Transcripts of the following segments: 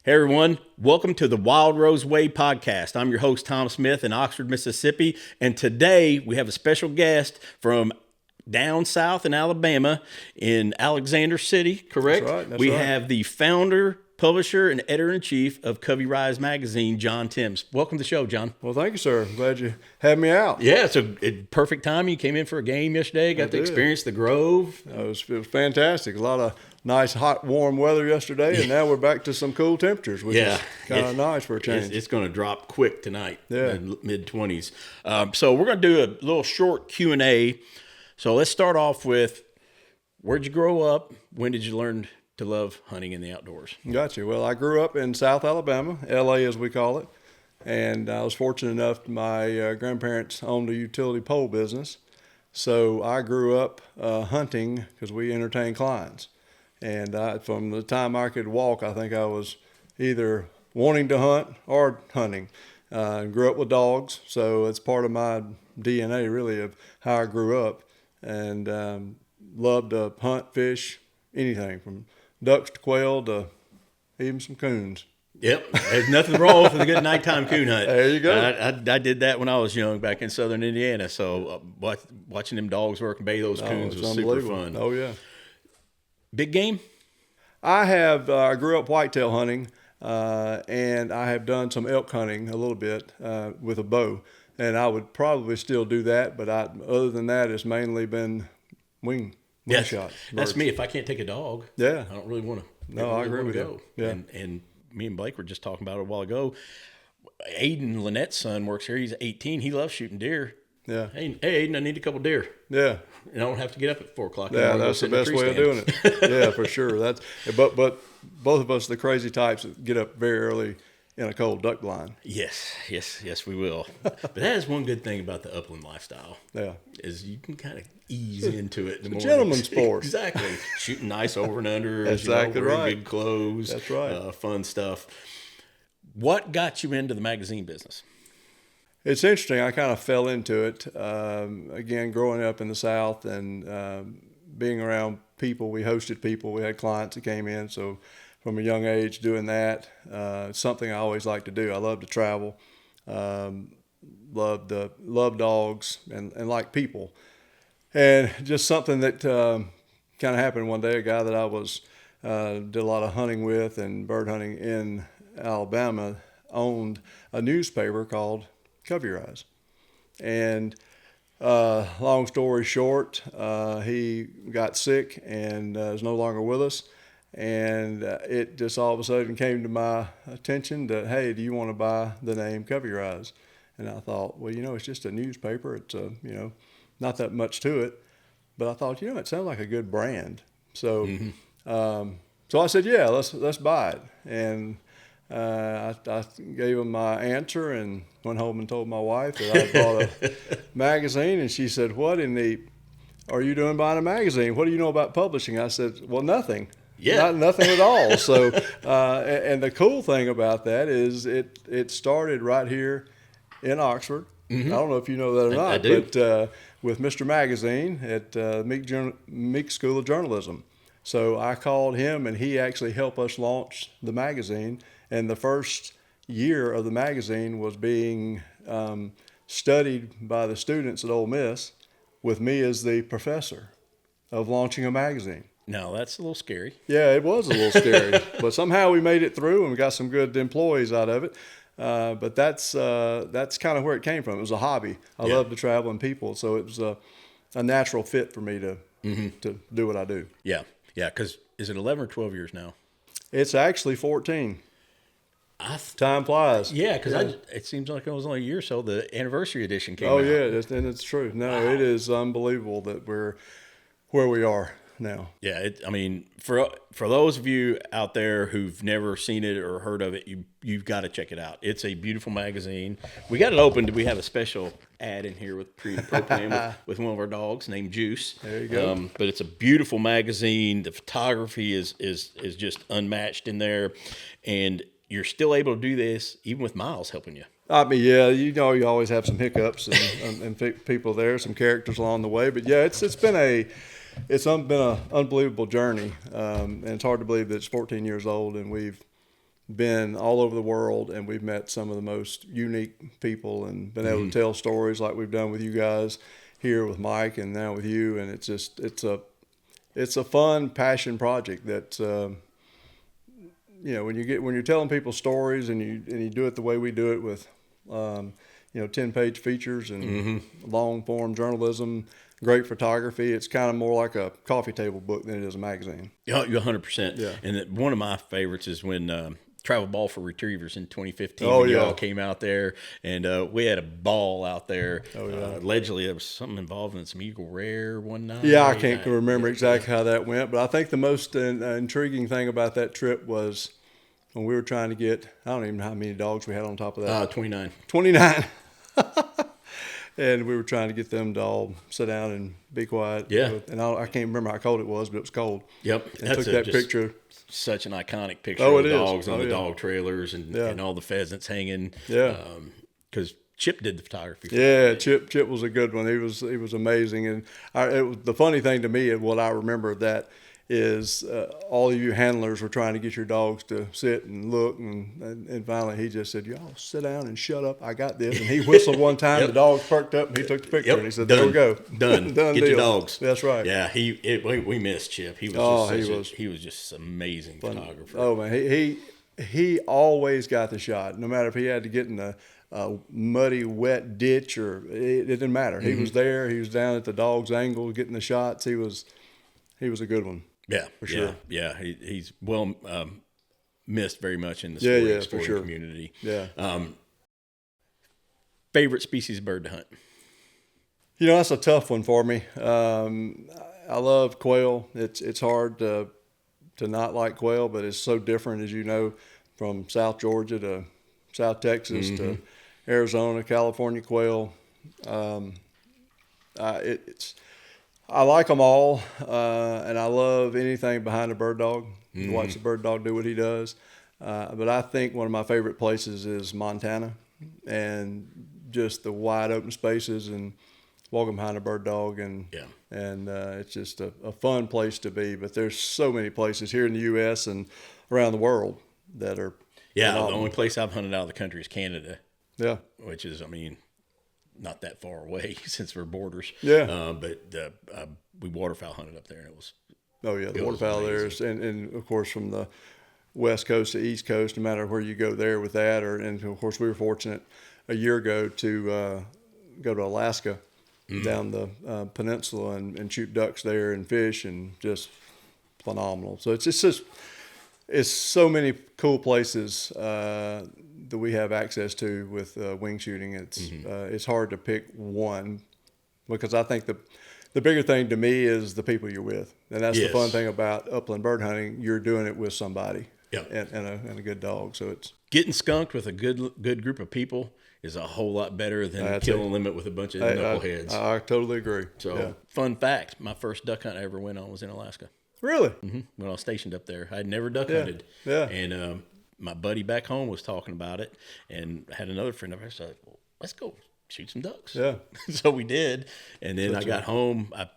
Hey everyone, welcome to the Wildrose Way Podcast. I'm your host, Tom Smith in Oxford, Mississippi, and today we have a special guest from down south in Alabama in Alexander City, correct? That's right. We have the founder, publisher, and editor-in-chief of Covey Rise Magazine, John Thames. Welcome to the show, John. Well, thank you, sir. Glad you had me out. Yeah, it's a perfect time. You came in for a game yesterday, got to experience the Grove. It was fantastic. A lot of nice, hot, warm weather yesterday, and now we're back to some cool temperatures, which is kind of nice for a change. It's going to drop quick tonight, mid-20s. So we're going to do a little short Q&A. So let's start off with, where'd you grow up? When did you learn to love hunting in the outdoors? Gotcha. Well, I grew up in South Alabama, L.A. as we call it, and I was fortunate enough, my grandparents owned a utility pole business, so I grew up hunting because we entertained clients. And from the time I could walk, I think I was either wanting to hunt or hunting. Grew up with dogs, so it's part of my DNA, really, of how I grew up. And loved to hunt, fish, anything from ducks to quail to even some coons. Yep, there's nothing wrong with a good nighttime coon hunt. There you go. I did that when I was young back in southern Indiana. So watching them dogs work and bay those coons was super fun. Oh, yeah. Big game? I grew up whitetail hunting, and I have done some elk hunting a little bit with a bow. And I would probably still do that, but other than that, it's mainly been wing shot. That's me. If I can't take a dog, I don't really want to. No, I agree with you. Yeah. And me and Blake were just talking about it a while ago. Aiden, Lynette's son, works here. He's 18. He loves shooting deer. Yeah. Hey, Aiden, I need a couple deer. Yeah. And I don't have to get up at 4 o'clock. Yeah, that's the best way of doing it. Yeah, for sure. But both of us, the crazy types, that get up very early in a cold duck blind. Yes, we will. But that is one good thing about the upland lifestyle. Yeah. Is you can kind of ease into it. It's a gentleman's sport. Exactly. Shooting nice over and under. Exactly right. Good clothes. That's right. Fun stuff. What got you into the magazine business? It's interesting. I kind of fell into it. Again, growing up in the South and being around people, we hosted people. We had clients that came in. So from a young age doing that, it's something I always like to do. I love to travel, love dogs and like people. And just something that kind of happened one day. A guy that I was did a lot of hunting with and bird hunting in Alabama owned a newspaper called Covey Rise. And long story short, he got sick and is no longer with us. And it just all of a sudden came to my attention that, hey, do you want to buy the name Covey Rise? And I thought, well, it's just a newspaper. It's, not that much to it. But I thought, it sounds like a good brand. So so I said, yeah, let's buy it. And I gave him my answer and went home and told my wife that I bought a magazine. And she said, what in the are you doing buying a magazine? What do you know about publishing? I said, well, nothing. Yeah. Nothing at all. So, and the cool thing about that is it started right here in Oxford. Mm-hmm. I don't know if you know that or not, I do. But with Mr. Magazine at Meek School of Journalism. So I called him, and he actually helped us launch the magazine. And the first year of the magazine was being studied by the students at Ole Miss with me as the professor of launching a magazine. No, that's a little scary. Yeah, it was a little scary, but somehow we made it through and we got some good employees out of it. But that's kind of where it came from. It was a hobby. I love to travel and people, so it was a natural fit for me to do what I do. Yeah. Because is it 11 or 12 years now? It's actually 14. Time flies. Yeah, because it seems like it was only a year or so. The anniversary edition came out. Oh yeah, and it's true. No, wow. It is unbelievable that we're where we are now. Yeah, for those of you out there who've never seen it or heard of it, you've got to check it out. It's a beautiful magazine. We got it opened. We have a special ad in here with propane with one of our dogs named Juice. There you go. But it's a beautiful magazine. The photography is just unmatched in there, and you're still able to do this even with Miles helping you. I mean, yeah, you always have some hiccups and people there, some characters along the way. But yeah, it's been an unbelievable journey, and it's hard to believe that it's 14 years old and we've been all over the world, and we've met some of the most unique people and been able to tell stories like we've done with you guys here with Mike and now with you. And it's a fun passion project that, when you're telling people stories and you do it the way we do it with, 10-page features and long form journalism, great photography. It's kind of more like a coffee table book than it is a magazine. Yeah, you're 100%. Yeah. And one of my favorites is when Travel Ball for Retrievers in 2015. Oh, when you yeah. all came out there, and we had a ball out there. Oh, yeah. Allegedly, there was something involving some Eagle Rare one night. Yeah, I can't remember exactly how that went, but I think the most intriguing thing about that trip was when we were trying to get, I don't even know how many dogs we had on top of that. 29. 29. And we were trying to get them to all sit down and be quiet. Yeah. And I can't remember how cold it was, but it was cold. Yep. And took that picture. Such an iconic picture Oh, of it the is. dogs on Oh, the yeah. dog trailers and all the pheasants hanging. Yeah. Because Chip did the photography. Yeah, Chip was a good one. He was amazing. And the funny thing to me, what I remember of that is all of you handlers were trying to get your dogs to sit and look, and finally he just said, "Y'all sit down and shut up. I got this." And he whistled one time. The dogs perked up, and he took the picture, and he said, "There we go, done. Done Get deal." your dogs." That's right. Yeah, we missed Chip. He was he was just an amazing photographer. Oh man, he always got the shot, no matter if he had to get in a muddy, wet ditch or it didn't matter. He was there. He was down at the dog's angle getting the shots. He was a good one. Yeah, for sure. Yeah, he's well missed very much in the sporting for sure. community. Yeah. Favorite species of bird to hunt? That's a tough one for me. I love quail. It's hard to not like quail, but it's so different, as you know, from South Georgia to South Texas to Arizona, California quail. I like them all, and I love anything behind a bird dog. Watch the bird dog do what he does. But I think one of my favorite places is Montana, and just the wide open spaces and walking behind a bird dog, and it's just a fun place to be. But there's so many places here in the U.S. and around the world that are phenomenal. The only place I've hunted out of the country is Canada. Yeah, which is, not that far away since we're borders. Yeah. But we waterfowl hunted up there, and it was. Oh yeah, the waterfowl there is, and of course from the West Coast to East Coast, no matter where you go there with that, and of course we were fortunate a year ago to go to Alaska, down the peninsula and shoot ducks there and fish, and just phenomenal. So it's so many cool places that we have access to with wing shooting. It's hard to pick one, because I think the bigger thing to me is the people you're with, and that's the fun thing about upland bird hunting. You're doing it with somebody, and a good dog. So it's getting skunked with a good group of people is a whole lot better than killing them with a bunch of knuckleheads. I totally agree. So fun fact: my first duck hunt I ever went on was in Alaska. Really? When I was stationed up there, I'd never duck hunted. Yeah. And my buddy back home was talking about it, and I had another friend of ours said, "Well, let's go shoot some ducks." Yeah. So we did, and then I got home. I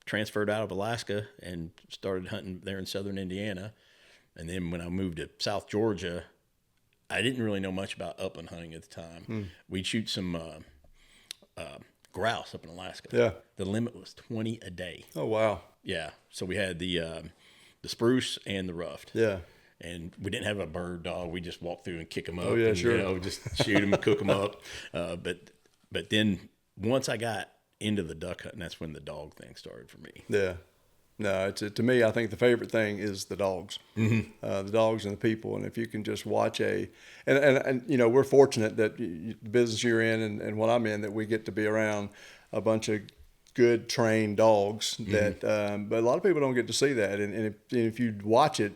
transferred out of Alaska and started hunting there in southern Indiana, and then when I moved to South Georgia, I didn't really know much about upland hunting at the time. We'd shoot some grouse up in Alaska. Yeah. The limit was 20 a day. Oh wow. Yeah. So we had the spruce and the ruffed. Yeah. And we didn't have a bird dog. We just walked through and kick them up. Oh yeah, and, sure. Just shoot them and cook them up. But then once I got into the duck hunting, that's when the dog thing started for me. Yeah. No, to me, I think the favorite thing is the dogs, the dogs and the people. And if you can just watch and we're fortunate that the business you're in and what I'm in, that we get to be around a bunch of good trained dogs that, but a lot of people don't get to see that. And if you watch it,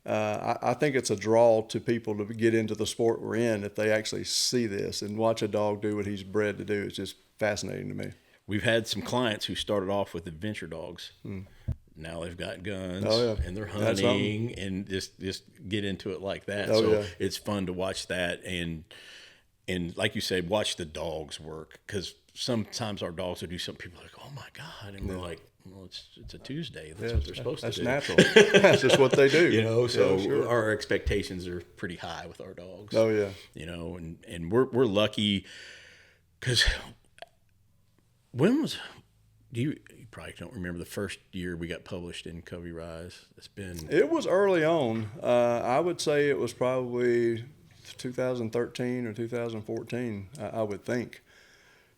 I think it's a draw to people to get into the sport we're in if they actually see this and watch a dog do what he's bred to do. It's just fascinating to me. We've had some clients who started off with adventure dogs. Now they've got guns and they're hunting and just get into it like that. It's fun to watch that and like you said, watch the dogs work, because sometimes our dogs will do something. People are like, oh my God. And we're like, well, it's a Tuesday. That's what they're supposed to do. That's natural. That's just what they do. So sure. Our expectations are pretty high with our dogs. Oh yeah. And we're lucky because you probably don't remember the first year we got published in Covey Rise. It was early on. I would say it was probably 2013 or 2014, I would think.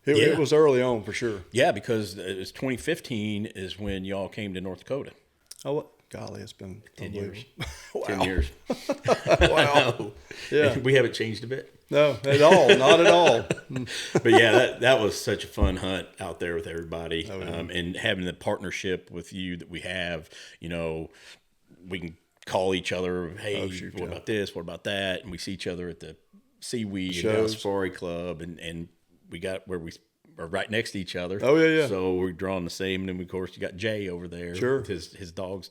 It was early on for sure. Yeah, because it was 2015 is when y'all came to North Dakota. Oh, golly, it's been 10 years. Wow. 10 years. Wow. Yeah. We haven't changed a bit. No, at all. Not at all. But yeah, that was such a fun hunt out there with everybody. Oh, yeah. And having the partnership with you that we have, we can call each other, hey, what about this? What about that? And we see each other at the Seaweed and Safari Club, and we got where we are right next to each other. Oh, yeah. So we're drawing the same. And then, of course, you got Jay over there. Sure. With his dogs,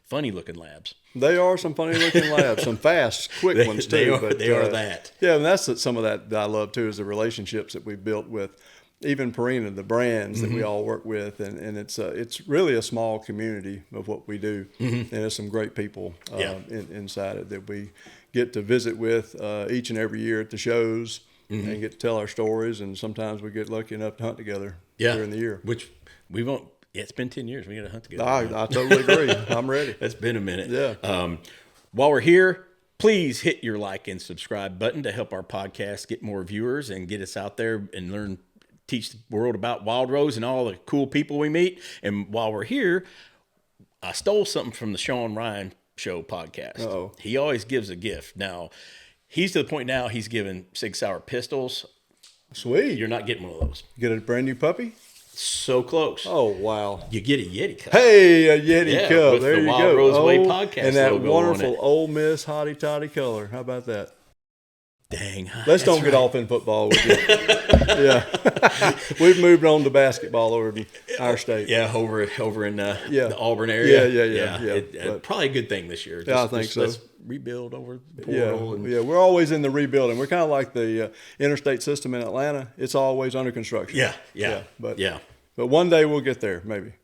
funny-looking labs. They are some funny-looking labs, some fast, quick ones, too. They are that. Yeah, and that's some of that I love, too, is the relationships that we built with even Purina, the brands that we all work with. And it's really a small community of what we do. And there's some great people inside it that we get to visit with each and every year at the shows. And get to tell our stories, and sometimes we get lucky enough to hunt together during the year. Which we won't. Yeah, it's been 10 years. We got to hunt together. I totally agree. I'm ready. It's been a minute. Yeah. While we're here, please hit your like and subscribe button to help our podcast get more viewers and get us out there and teach the world about Wildrose and all the cool people we meet. And while we're here, I stole something from the Sean Ryan Show podcast. Uh-oh. He always gives a gift. Now, he's to the point now he's giving Sig Sauer pistols. Sweet. You're not getting one of those. Get a brand new puppy? So close. Oh, wow. You get a Yeti cup. Hey, a Yeti cup. With there the you Wildrose go. Way Podcast and that logo wonderful on it. Ole Miss hotty toddy color. How about that? Dang. Let's don't get off in football. Yeah. We've moved on to basketball over in our state. Yeah, over in the Auburn area. Yeah. Probably a good thing this year. I think so. Let's rebuild over the portal. We're always in the rebuilding. We're kind of like the interstate system in Atlanta. It's always under construction. But one day we'll get there, maybe.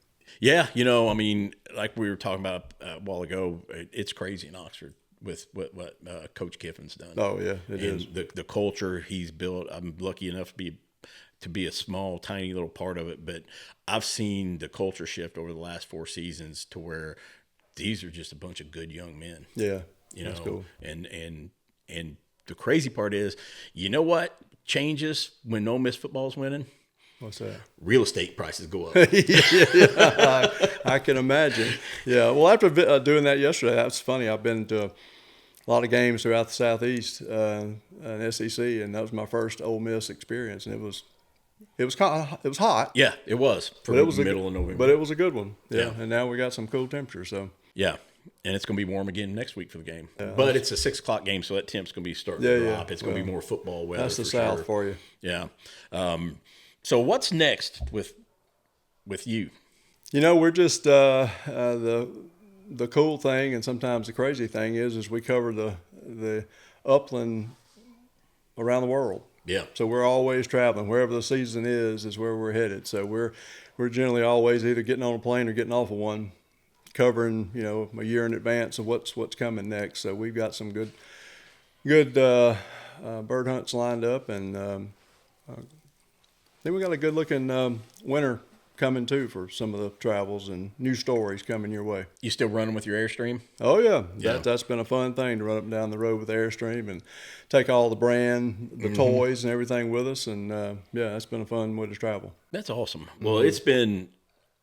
Yeah, I mean, like we were talking about a while ago, it's crazy in Oxford with what Coach Kiffin's done. Oh yeah, it is. The culture he's built. I'm lucky enough to be a small, tiny little part of it, but I've seen the culture shift over the last 4 seasons to where these are just a bunch of good young men. Yeah, that's cool. And the crazy part is, you know what changes when Ole Miss football's winning? What's that? Real estate prices go up. I can imagine. Yeah. Well, after doing that yesterday, that's funny. I've been to a lot of games throughout the Southeast and SEC, and that was my first Ole Miss experience, and it was hot. Yeah, it was. But it was middle of November. But it was a good one. Yeah. And now we got some cool temperatures. So. Yeah. And it's going to be warm again next week for the game. Yeah, but it's a 6 o'clock game, so that temp's going to be starting to drop. It's going to be more football weather. That's the South for you. Yeah. So what's next with you? We're just the cool thing, and sometimes the crazy thing is we cover the upland around the world. Yeah. So we're always traveling. Wherever the season is where we're headed. So we're generally always either getting on a plane or getting off of one, covering a year in advance of what's coming next. So we've got some good bird hunts lined up, and then we got a good looking winter coming too for some of the travels and new stories coming your way. You still running with your Airstream? Oh yeah. That's been a fun thing to run up and down the road with Airstream and take all the toys and everything with us, and it's been a fun way to travel. That's awesome. Well, it's been.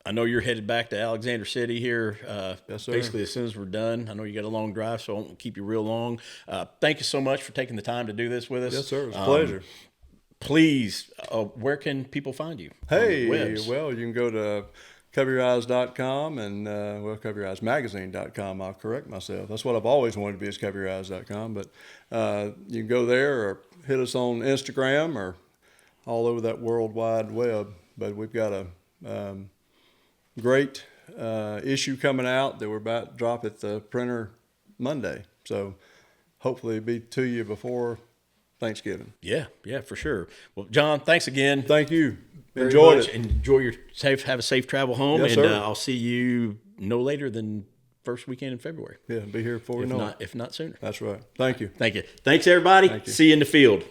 I know you're headed back to Alexander City here. Yes, sir. Basically, as soon as we're done. I know you got a long drive, so I won't keep you real long. Thank you so much for taking the time to do this with us. Yes, sir. It was a pleasure. Please, where can people find you? Hey, well, you can go to CoveyRise.com and, CoveyRiseMagazine.com. I'll correct myself. That's what I've always wanted to be, is CoveyRise.com. But you can go there or hit us on Instagram or all over that World Wide Web. But we've got a great issue coming out that we're about to drop at the printer Monday. So hopefully it'll be to you before Thanksgiving. Yeah, for sure. Well, John, thanks again. Thank you. very Enjoyed much. it. Enjoy have a safe travel home, Yes, and sir. I'll see you no later than first weekend in February. Yeah, be here before we know it. If not sooner. That's right. Thank you. Thank you. Thanks, everybody. Thank you. See you in the field.